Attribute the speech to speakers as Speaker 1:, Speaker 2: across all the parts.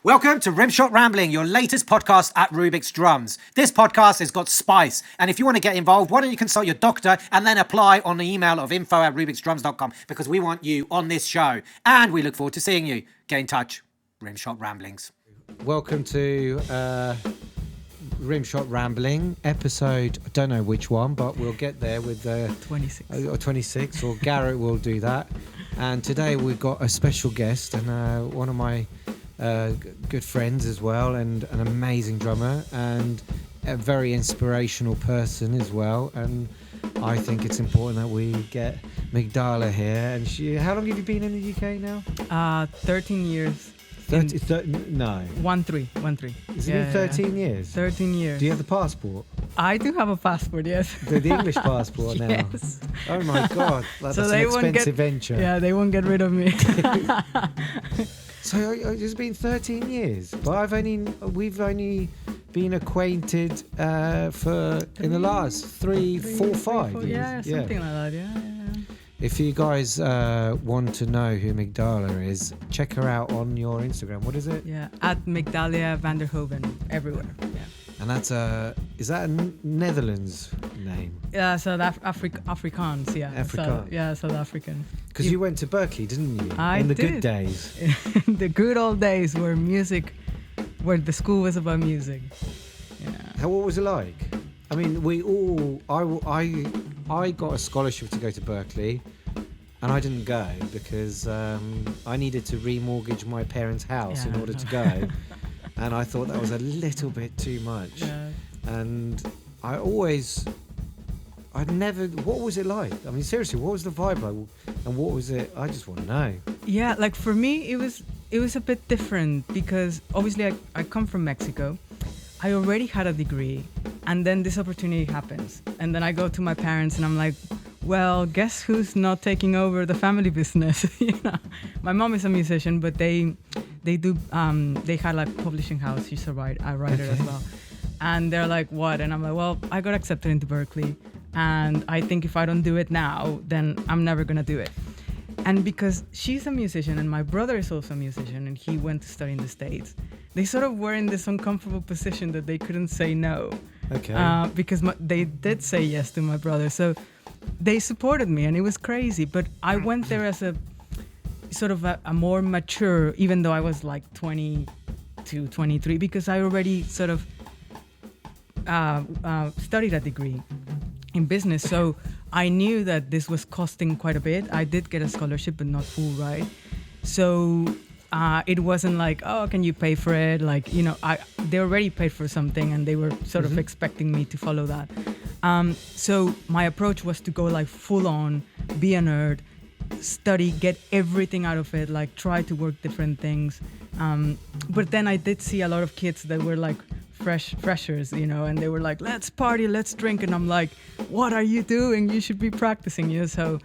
Speaker 1: Welcome to Rimshot Rambling, your latest podcast at Rubix Drums. This podcast has got spice, and if you want to get involved, why don't you consult your doctor and then apply on the email of info@rubixdrums.com, because we want you on this show, and we look forward to seeing you. Get in touch. Rimshot Ramblings.
Speaker 2: Welcome to Rimshot Rambling, episode, I don't know which one, but we'll get there with
Speaker 3: 26.
Speaker 2: Or 26, or Garrett will do that. And today we've got a special guest, and one of my good friends as well, and an amazing drummer, and a very inspirational person as well. And I think it's important that we get Migdalia here. And how long have you been in the UK now?
Speaker 3: 13 years.
Speaker 2: 13? No.
Speaker 3: 1-3.
Speaker 2: Has it been 13 years?
Speaker 3: 13 years.
Speaker 2: Do you have the passport?
Speaker 3: I do have a passport, yes.
Speaker 2: The English passport now?
Speaker 3: Yes.
Speaker 2: Oh my God, that's an expensive venture.
Speaker 3: Yeah, they won't get rid of me.
Speaker 2: So it's been 13 years, but we've only been acquainted in the last 3, 4, 5 years.
Speaker 3: Yeah, something like that. Yeah.
Speaker 2: If you guys want to know who Migdalia is, check her out on your Instagram. What is it?
Speaker 3: Yeah, at Migdalia van der Hoven, everywhere. Yeah.
Speaker 2: And that's is that a Netherlands name?
Speaker 3: Yeah, South Afrikaans, yeah.
Speaker 2: Afrikaans.
Speaker 3: South African.
Speaker 2: Because you went to Berkeley, didn't you?
Speaker 3: I
Speaker 2: In the
Speaker 3: did.
Speaker 2: good days.
Speaker 3: The good old days where the school was about music. Yeah.
Speaker 2: What was it like? I mean, I got a scholarship to go to Berkeley, and I didn't go because I needed to remortgage my parents' house in order to go. And I thought that was a little bit too much.
Speaker 3: Yeah.
Speaker 2: And I'd never, what was it like? I mean, seriously, what was the vibe like? And what was it? I just want to know.
Speaker 3: Yeah, like for me, it was a bit different because obviously I come from Mexico. I already had a degree, and then this opportunity happens. And then I go to my parents and I'm like, well, guess who's not taking over the family business? My mom is a musician, but they had like publishing house. She's a writer as well. And they're like, what? And I'm like, well, I got accepted into Berkeley, and I think if I don't do it now, then I'm never gonna do it. And because she's a musician and my brother is also a musician and he went to study in the States, they sort of were in this uncomfortable position that they couldn't say no.
Speaker 2: Okay.
Speaker 3: Because they did say yes to my brother. So they supported me, and it was crazy. But I went there as a sort of a more mature, even though I was like 22, 23, because I already sort of studied a degree in business. So I knew that this was costing quite a bit. I did get a scholarship, but not full ride. So it wasn't like, oh, can you pay for it? Like, they already paid for something, and they were sort of expecting me to follow that. So my approach was to go like full on, be a nerd, study, get everything out of it, like try to work different things. But then I did see a lot of kids that were like freshers, and they were like, let's party, let's drink. And I'm like, what are you doing? You should be practicing. So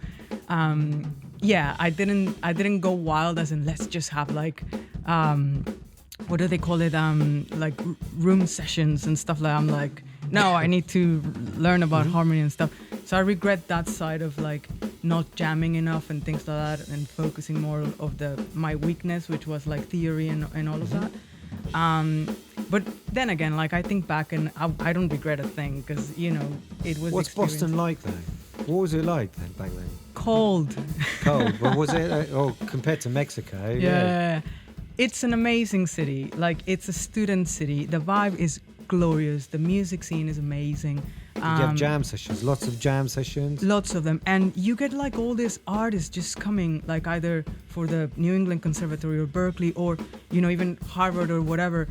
Speaker 3: I didn't go wild as in let's just have like what do they call it, like room sessions and stuff like that. I'm like, no, I need to learn about harmony and stuff. So I regret that side of like not jamming enough and things like that, and focusing more of my weakness, which was like theory and all of that. But then again, like I think back and I don't regret a thing, because it was.
Speaker 2: What's Boston like then? What was it like then back then?
Speaker 3: Cold.
Speaker 2: Well, was it? Compared to Mexico?
Speaker 3: Yeah. It's an amazing city. Like, it's a student city. The vibe is glorious. The music scene is amazing.
Speaker 2: You have jam sessions, lots of jam sessions.
Speaker 3: Lots of them. And you get like all these artists just coming, like either for the New England Conservatory or Berkeley or, even Harvard or whatever.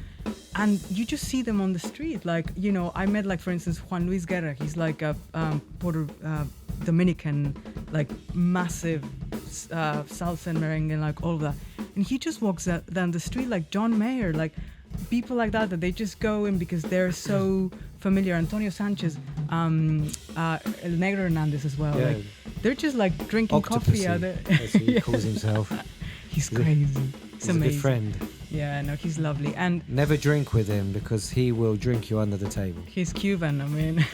Speaker 3: And you just see them on the street. Like, I met like, for instance, Juan Luis Guerra. He's like a Dominican, like massive salsa and merengue and like all of that. And he just walks down the street like John Mayer, like people like that they just go in because they're so familiar. Antonio Sanchez, El Negro Hernandez as well.
Speaker 2: Yeah.
Speaker 3: Like, they're just like drinking coffee out there.
Speaker 2: That's what he calls himself.
Speaker 3: He's crazy.
Speaker 2: He's a good friend.
Speaker 3: Yeah, no, he's lovely. And
Speaker 2: never drink with him because he will drink you under the table.
Speaker 3: He's Cuban, I mean.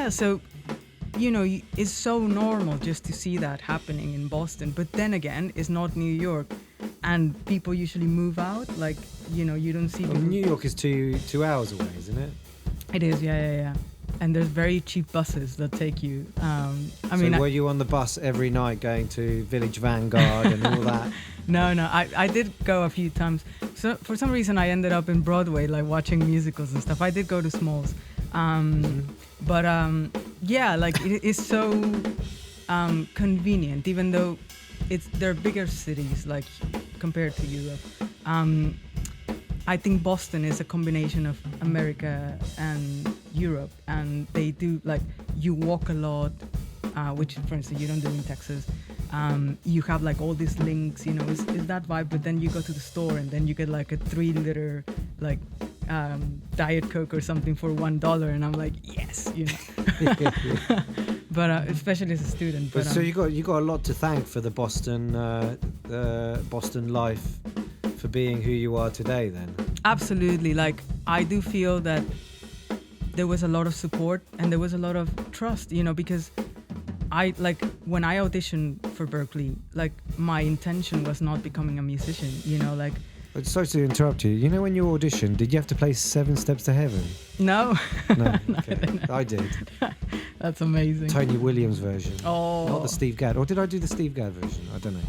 Speaker 3: So, it's so normal just to see that happening in Boston. But then again, it's not New York. and people usually move out. Like, you know, you don't see
Speaker 2: Well,
Speaker 3: people.
Speaker 2: New York is 2 hours away, isn't it?
Speaker 3: It is, yeah. And there's very cheap buses that take you.
Speaker 2: Were you on the bus every night going to Village Vanguard and all that?
Speaker 3: No, I did go a few times. So for some reason I ended up in Broadway, like watching musicals and stuff. I did go to Smalls. But like it's so convenient, even though they're bigger cities, like compared to Europe. I think Boston is a combination of America and Europe, and they do, like, you walk a lot, which, for instance, you don't do in Texas. You have like all these links, you know, is that vibe, but then you go to the store and then you get like a 3-liter like Diet Coke or something for $1, and I'm like, yes, you know. But especially as a student.
Speaker 2: But so you got a lot to thank for the Boston life, for being who you are today, then.
Speaker 3: Absolutely. Like, I do feel that there was a lot of support and there was a lot of trust, you know, because when I auditioned for Berkeley, like, my intention was not becoming a musician, you know, like.
Speaker 2: Sorry to interrupt you. You know, when you auditioned, did you have to play 7 Steps to Heaven?
Speaker 3: No.
Speaker 2: No. Okay. No. I did.
Speaker 3: That's amazing.
Speaker 2: Tony Williams version.
Speaker 3: Oh.
Speaker 2: Not the Steve Gadd. Or did I do the Steve Gadd version? I don't know.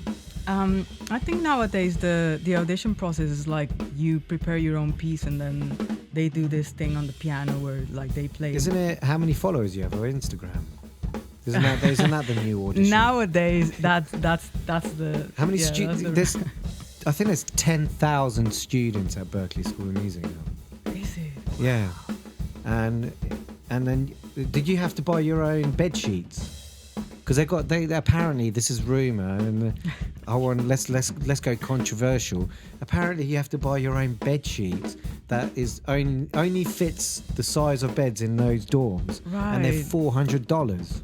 Speaker 3: I think nowadays the audition process is like you prepare your own piece and then they do this thing on the piano where like they play.
Speaker 2: Isn't it how many followers you have on Instagram? Isn't that the new audition?
Speaker 3: Nowadays, that's the.
Speaker 2: How many
Speaker 3: yeah,
Speaker 2: students? I think there's 10,000 students at Berkeley School of Music now.
Speaker 3: Is it?
Speaker 2: Yeah, and then did you have to buy your own bed sheets? Because they apparently, this is rumor, and let's go controversial. Apparently, you have to buy your own bed sheets that is only fits the size of beds in those dorms,
Speaker 3: right.
Speaker 2: And they're $400.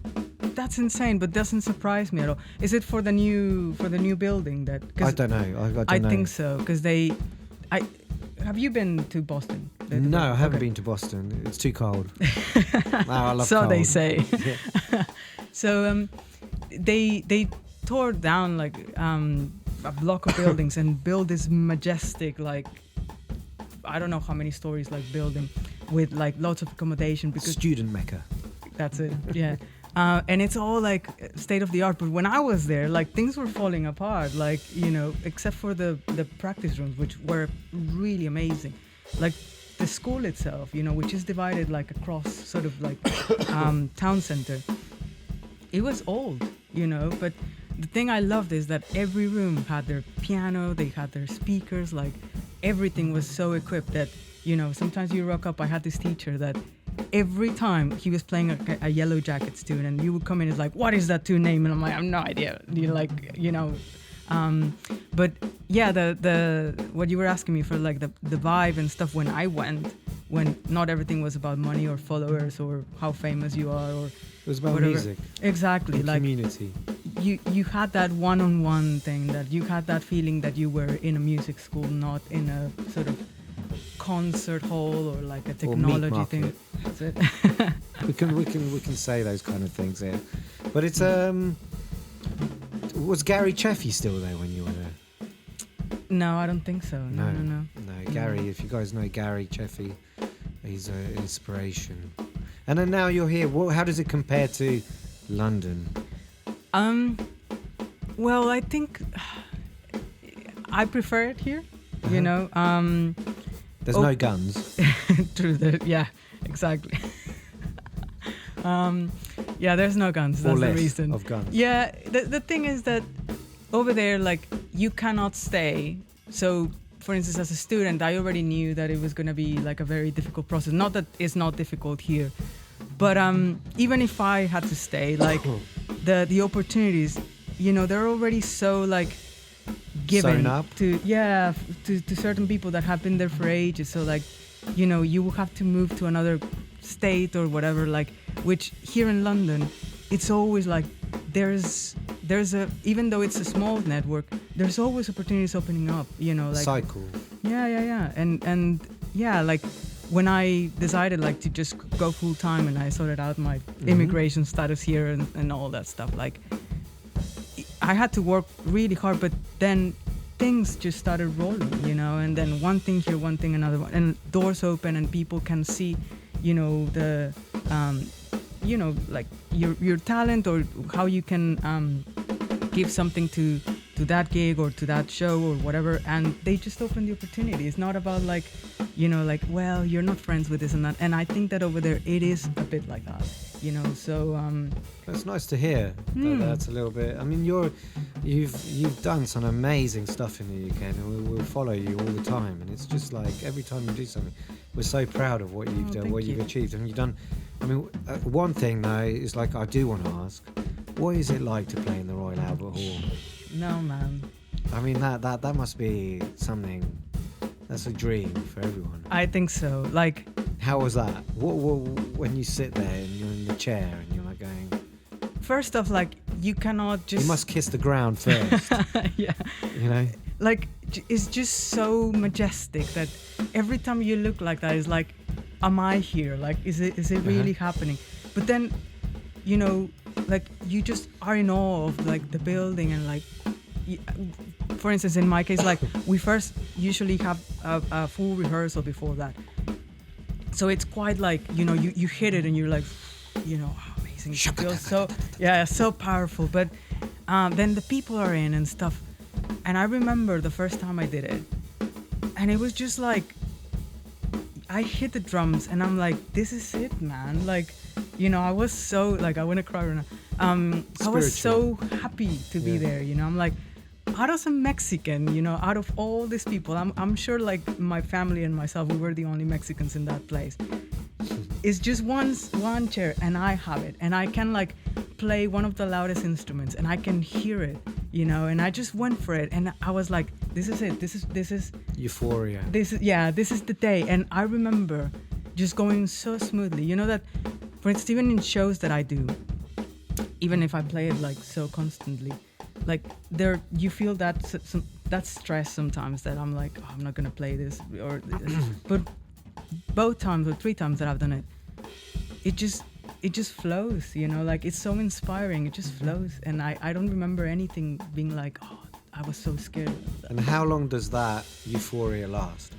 Speaker 3: That's insane, but doesn't surprise me at all. Is it for the new building that?
Speaker 2: I don't know.
Speaker 3: I think so, because have you been to Boston?
Speaker 2: No, I haven't been to Boston. It's too cold. I love
Speaker 3: so
Speaker 2: cold.
Speaker 3: they say.
Speaker 2: Yeah.
Speaker 3: So they tore down like a block of buildings and built this majestic, like, I don't know how many stories, like, building with like lots of accommodation, because
Speaker 2: student mecca.
Speaker 3: That's it. Yeah. And it's all like state of the art. But when I was there, like, things were falling apart, like, you know, except for the practice rooms, which were really amazing. Like the school itself, you know, which is divided like across sort of like town center. It was old, you know, but the thing I loved is that every room had their piano, they had their speakers, like everything was so equipped that, you know, sometimes you rock up. I had this teacher that every time he was playing a Yellow Jackets tune, and you would come in and like, what is that tune name? And I'm like, I have no idea. You like, you know, but yeah, the what you were asking me for, like the vibe and stuff when I went, when not everything was about money or followers or how famous you are, or
Speaker 2: it was about
Speaker 3: whatever.
Speaker 2: music.
Speaker 3: Exactly, like
Speaker 2: community.
Speaker 3: You had that one-on-one thing, that you had that feeling that you were in a music school, not in a sort of concert hall or like a technology thing. That's it.
Speaker 2: we can say those kind of things here, but it's was Gary Chaffee still there when you were there?
Speaker 3: No, I don't think so. No.
Speaker 2: Gary, if you guys know Gary Chaffee, he's an inspiration. And then now you're here. How does it compare to London?
Speaker 3: Well, I think I prefer it here. Uh-huh. You know,
Speaker 2: there's no guns.
Speaker 3: True. Yeah, exactly. Yeah, there's no guns. That's the reason.
Speaker 2: Of guns.
Speaker 3: Yeah, the thing is that over there, like, you cannot stay. So, for instance, as a student, I already knew that it was going to be like a very difficult process. Not that it's not difficult here, but even if I had to stay, like the opportunities, you know, they're already so like given to certain people that have been there for ages. So like, you know, you will have to move to another state or whatever, like, which here in London, it's always like there's a, even though it's a small network, there's always opportunities opening up, you know, like
Speaker 2: cycle.
Speaker 3: Yeah. And yeah, like when I decided like to just go full time and I sorted out my immigration status here and all that stuff, like I had to work really hard, but then things just started rolling, you know, and then one thing here, one thing, another one, and doors open and people can see, you know, the, you know, like your talent or how you can give something to that gig or to that show or whatever, and they just open the opportunity. It's not about like, you know, like, well, you're not friends with this and that. And I think that over there it is a bit like that, you know. So
Speaker 2: that's nice to hear. That's a little bit. I mean, you've done some amazing stuff in the UK, and we'll follow you all the time. And it's just like every time you do something, we're so proud of what you've done, what you've achieved, and you've done. I mean, one thing though is like I do want to ask, what is it like to play in the Royal Albert Hall?
Speaker 3: No, man.
Speaker 2: I mean, that must be something. That's a dream for everyone.
Speaker 3: I think so. Like,
Speaker 2: how was that? What when you sit there and you're in the chair and you're like going?
Speaker 3: First off, like, you cannot just.
Speaker 2: You must kiss the ground first.
Speaker 3: Yeah.
Speaker 2: You know.
Speaker 3: Like, it's just so majestic that every time you look like that, it's like, am I here? Like, is it really happening? But then, you know, like, you just are in awe of like the building and like. For instance, in my case, like we first usually have a full rehearsal before that, so it's quite like, you know, you hit it and you're like, you know, oh, amazing, it feels so powerful. But then the people are in and stuff, and I remember the first time I did it, and it was just like I hit the drums and I'm like, this is it, man. Like, you know, I was so like, I want to cry right now. I was so happy to be there, you know. I'm like, out of some Mexican, you know, out of all these people, I'm sure like my family and myself, we were the only Mexicans in that place. It's just one chair and I have it, and I can like play one of the loudest instruments and I can hear it, you know, and I just went for it, and I was like, this is it, this is
Speaker 2: euphoria.
Speaker 3: This is the day. And I remember just going so smoothly, you know, that for instance, even in shows that I do, even if I play it like so constantly, like there you feel that stress sometimes that I'm like, oh, I'm not gonna play this or but both times or 3 times that I've done it, it just flows, you know, like it's so inspiring, it just flows, and I don't remember anything being like, oh, I was so scared.
Speaker 2: And how long does that euphoria last?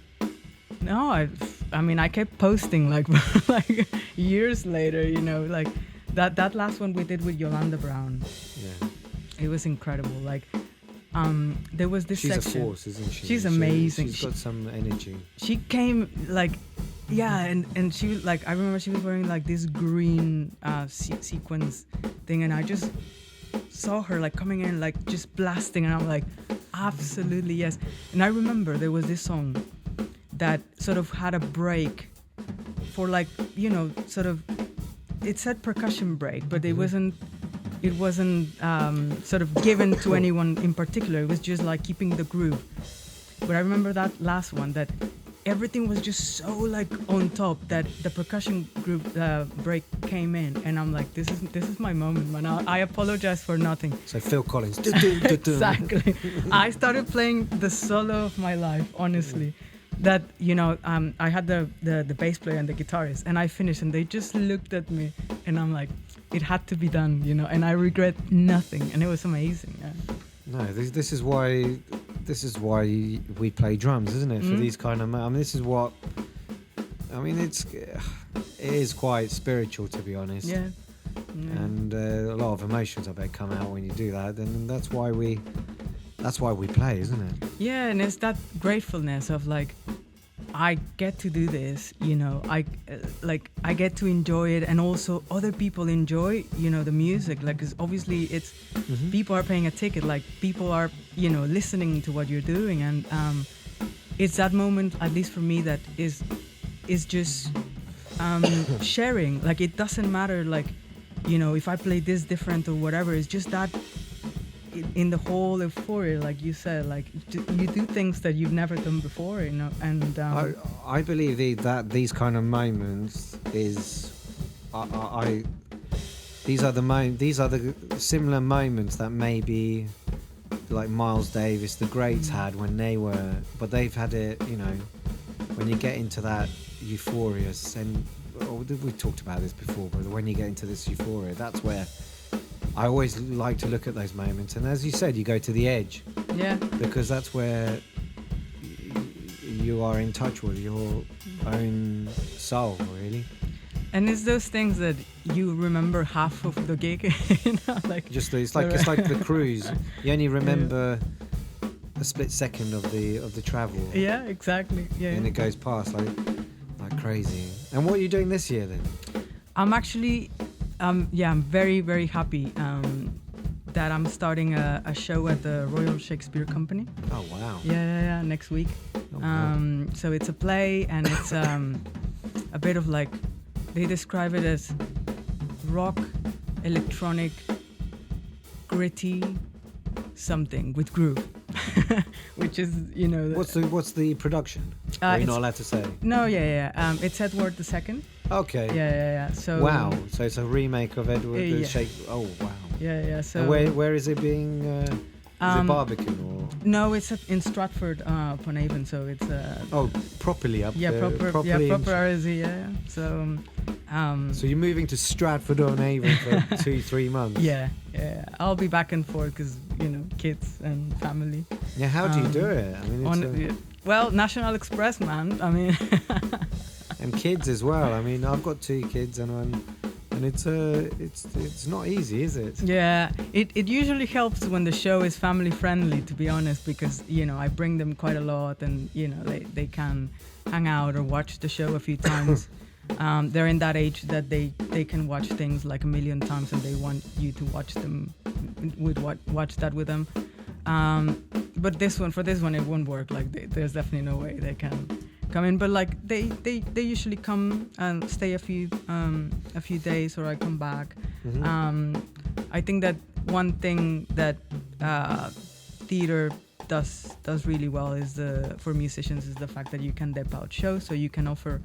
Speaker 3: No, I mean I kept posting like like years later, you know, like that last one we did with Yolanda Brown.
Speaker 2: Yeah.
Speaker 3: It was incredible. Like, there was this
Speaker 2: section.
Speaker 3: She's
Speaker 2: a force, isn't she?
Speaker 3: She's amazing.
Speaker 2: She's got some energy.
Speaker 3: She came like, yeah, and she like, I remember she was wearing like this green sequins thing, and I just saw her like coming in like just blasting, and I'm like, absolutely yes. And I remember there was this song that sort of had a break for like, you know, sort of, it said percussion break, but it wasn't sort of given to anyone in particular. It was just like keeping the groove. But I remember that last one, that everything was just so like on top, that the percussion group break came in, and I'm like, this is my moment, man. I apologize for nothing.
Speaker 2: So Phil Collins.
Speaker 3: Exactly. I started playing the solo of my life, honestly. That, you know, I had the bass player and the guitarist, and I finished, and they just looked at me, and I'm like, it had to be done, you know, and I regret nothing, and it was amazing. Yeah.
Speaker 2: No, this is why we play drums, isn't it? For these kind of, I mean, this is what, I mean, it is quite spiritual, to be honest.
Speaker 3: Yeah.
Speaker 2: And a lot of emotions, I bet, come out when you do that, and that's why we play, isn't it?
Speaker 3: Yeah, and it's that gratefulness of like, I get to do this, you know, I get to enjoy it, and also other people enjoy, you know, the music, like, 'cause obviously it's people are paying a ticket, like people are, you know, listening to what you're doing, and it's that moment, at least for me, that is just sharing. Like, it doesn't matter, like, you know, if I play this different or whatever, it's just that in the whole euphoria, like you said, like you do things that you've never done before, you know. And
Speaker 2: I believe that these kind of moments is these are the similar moments that maybe like Miles Davis, the greats had when they were, but they've had it, you know, when you get into that euphoria, and we talked about this before, but when you get into this euphoria, that's where I always like to look at those moments, and as you said, you go to the edge
Speaker 3: Yeah.
Speaker 2: because that's where you are in touch with your own soul, really.
Speaker 3: And it's those things that you remember half of the gig, like
Speaker 2: Just it's like the cruise. You only remember a split second of the travel.
Speaker 3: Yeah, exactly. Yeah.
Speaker 2: And it goes past like crazy. And what are you doing this year then?
Speaker 3: I'm actually, I'm very, very happy that I'm starting a show at the Royal Shakespeare Company.
Speaker 2: Oh wow.
Speaker 3: Yeah, next week.
Speaker 2: Oh,
Speaker 3: So it's a play, and it's a bit of like, they describe it as rock, electronic, gritty, something with groove, which is, you know.
Speaker 2: What's the production? Are you
Speaker 3: it's-
Speaker 2: not allowed to say?
Speaker 3: No, yeah. It's Edward II.
Speaker 2: Okay.
Speaker 3: Yeah. So.
Speaker 2: Wow. So it's a remake of Edward the
Speaker 3: Yeah.
Speaker 2: Shakespeare. Oh wow.
Speaker 3: Yeah. So.
Speaker 2: And where is it being? Is it Barbican or?
Speaker 3: No, it's in Stratford upon Avon, so it's
Speaker 2: Oh, properly up
Speaker 3: yeah,
Speaker 2: there.
Speaker 3: proper RZ, yeah. So
Speaker 2: So you're moving to Stratford on Avon for 2-3 months.
Speaker 3: yeah. I'll be back and forth because, you know, kids and family.
Speaker 2: Yeah. How do you do it? I mean,
Speaker 3: Well, National Express, man. I mean,
Speaker 2: and kids as well. I mean, I've got 2 kids, and it's not easy, is it?
Speaker 3: yeah. It usually helps when the show is family friendly, to be honest, because, you know, I bring them quite a lot, and, you know, they can hang out or watch the show a few times. They're in that age that they can watch things like a million times, and they want you to watch them watch that with them. But for this one it won't work. Like there's definitely no way they can come in. But like they usually come and stay a few days, or I come back.
Speaker 2: Mm-hmm.
Speaker 3: I think that one thing that theater does really well is for musicians is the fact that you can dip out shows, so you can offer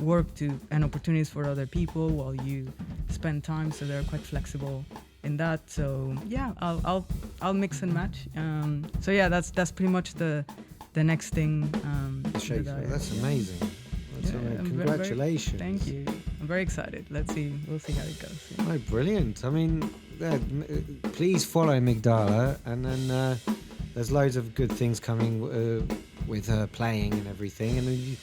Speaker 3: work to and opportunities for other people while you spend time. So they're quite flexible in that. So yeah, I'll mix and match. So yeah, that's pretty much the next thing.
Speaker 2: That's amazing. That's amazing. Congratulations.
Speaker 3: Thank you. I'm very excited. We'll see how it goes. Yeah.
Speaker 2: Oh, brilliant. I mean, please follow Migdalia, and then there's loads of good things coming with her playing and everything. And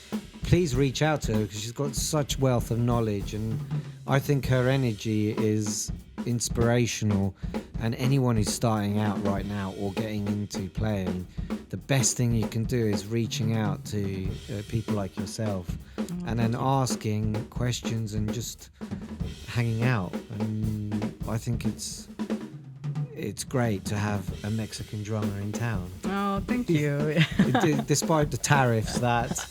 Speaker 2: please reach out to her because she's got such wealth of knowledge, and I think her energy is inspirational. And anyone who's starting out right now or getting into playing, the best thing you can do is reaching out to people like yourself, and then asking questions and just hanging out. And I think it's great to have a Mexican drummer in town.
Speaker 3: Oh, thank you.
Speaker 2: Despite the tariffs that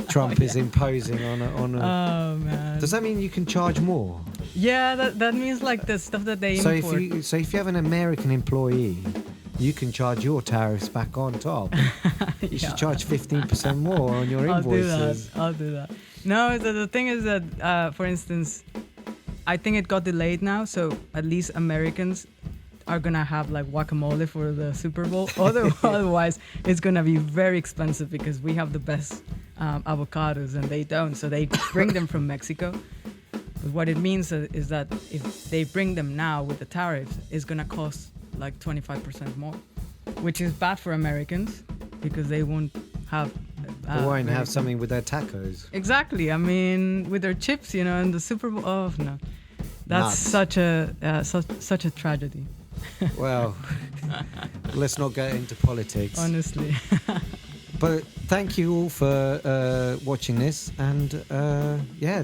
Speaker 2: Trump is imposing on a.
Speaker 3: Oh man.
Speaker 2: Does that mean you can charge more?
Speaker 3: Yeah, that means like the stuff that they
Speaker 2: So
Speaker 3: import.
Speaker 2: if you have an American employee, you can charge your tariffs back on top. You should charge 15% more on your invoices.
Speaker 3: I'll do that. No, the thing is that, for instance, I think it got delayed now, so at least Americans are gonna have like guacamole for the Super Bowl. Otherwise, it's gonna be very expensive because we have the best avocados and they don't, so they bring them from Mexico. But what it means is that if they bring them now with the tariffs, it's gonna cost like 25% more, which is bad for Americans because they won't have.
Speaker 2: They won't have something with their tacos.
Speaker 3: Exactly. I mean, with their chips, you know, and the Super Bowl. Oh no, that's
Speaker 2: Nuts.
Speaker 3: such a tragedy.
Speaker 2: Well, let's not get into politics.
Speaker 3: Honestly.
Speaker 2: But thank you all for watching this, and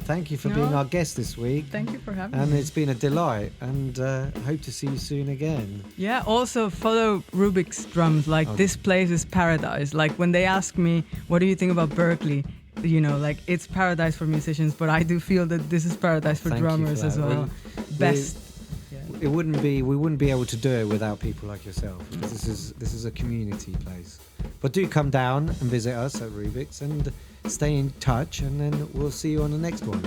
Speaker 2: thank you for being our guest this week.
Speaker 3: Thank you for having
Speaker 2: And
Speaker 3: me.
Speaker 2: it's been a delight, and hope to see you soon again.
Speaker 3: Yeah, also follow Rubix Drums. Like, this place is paradise. Like, when they ask me, what do you think about Berkeley? You know, like, it's paradise for musicians, but I do feel that this is paradise for
Speaker 2: Thank you
Speaker 3: drummers
Speaker 2: for
Speaker 3: as
Speaker 2: that.
Speaker 3: well. Best.
Speaker 2: We wouldn't be able to do it without people like yourself, because this is a community place. But do come down and visit us at Rubix and stay in touch, and then we'll see you on the next one.